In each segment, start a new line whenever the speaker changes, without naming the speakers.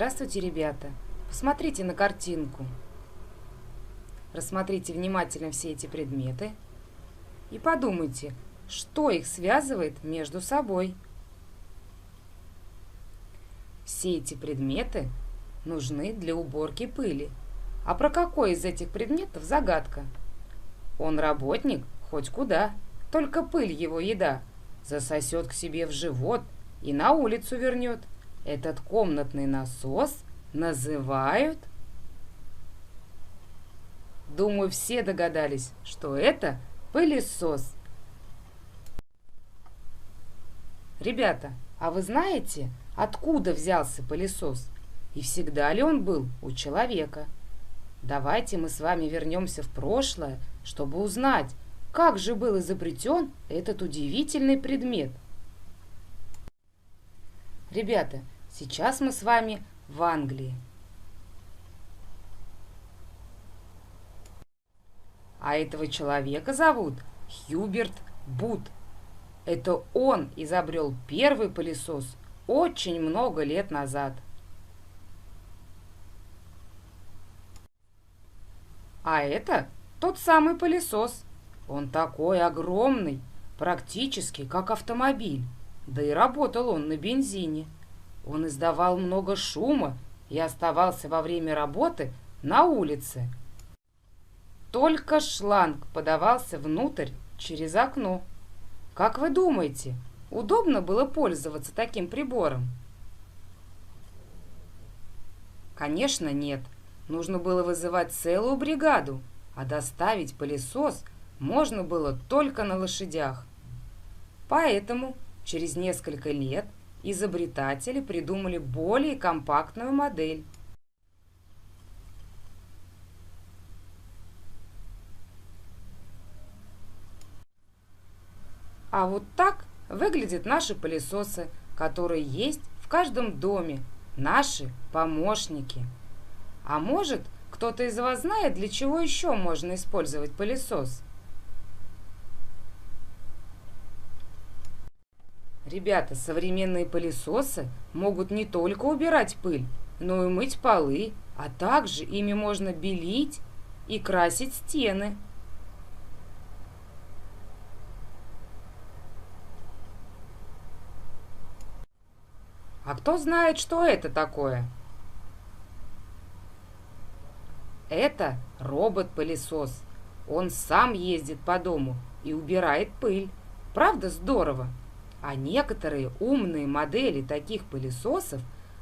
Здравствуйте, ребята! Посмотрите на картинку. Рассмотрите внимательно все эти предметы и подумайте, что их связывает между собой. Все эти предметы нужны для уборки пыли. А про какой из этих предметов загадка? Он работник хоть куда, только пыль его еда. Засосет к себе в живот и на улицу вернет. Этот комнатный насос называют... Думаю, все догадались, что это пылесос. Ребята, а вы знаете, откуда взялся пылесос? И всегда ли он был у человека? Давайте мы с вами вернемся в прошлое, чтобы узнать, как же был изобретен этот удивительный предмет. Ребята, сейчас мы с вами в Англии. А этого человека зовут Хьюберт Бут. Это он изобрел первый пылесос очень много лет назад. А это тот самый пылесос. Он такой огромный, практически как автомобиль. Да и работал он на бензине. Он издавал много шума и оставался во время работы на улице. Только шланг подавался внутрь через окно. Как вы думаете, удобно было пользоваться таким прибором? Конечно, нет. Нужно было вызывать целую бригаду, а доставить пылесос можно было только на лошадях. Поэтому через несколько лет изобретатели придумали более компактную модель. А вот так выглядят наши пылесосы, которые есть в каждом доме, наши помощники. А может, кто-то из вас знает, для чего еще можно использовать пылесос? Ребята, современные пылесосы могут не только убирать пыль, но и мыть полы, а также ими можно белить и красить стены. А кто знает, что это такое? Это робот-пылесос. Он сам ездит по дому и убирает пыль. Правда, здорово? А некоторые умные модели таких пылесосов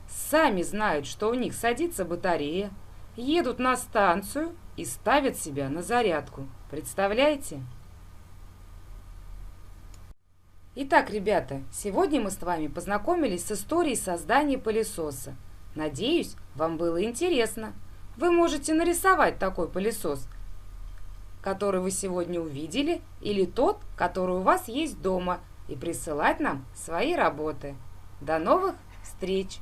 сами знают, что у них садится батарея, едут на станцию и ставят себя на зарядку. Представляете? Итак, ребята, сегодня мы с вами познакомились с историей создания пылесоса. Надеюсь, вам было интересно. Вы можете нарисовать такой пылесос, который вы сегодня увидели, или тот, который у вас есть дома, и присылать нам свои работы. До новых встреч!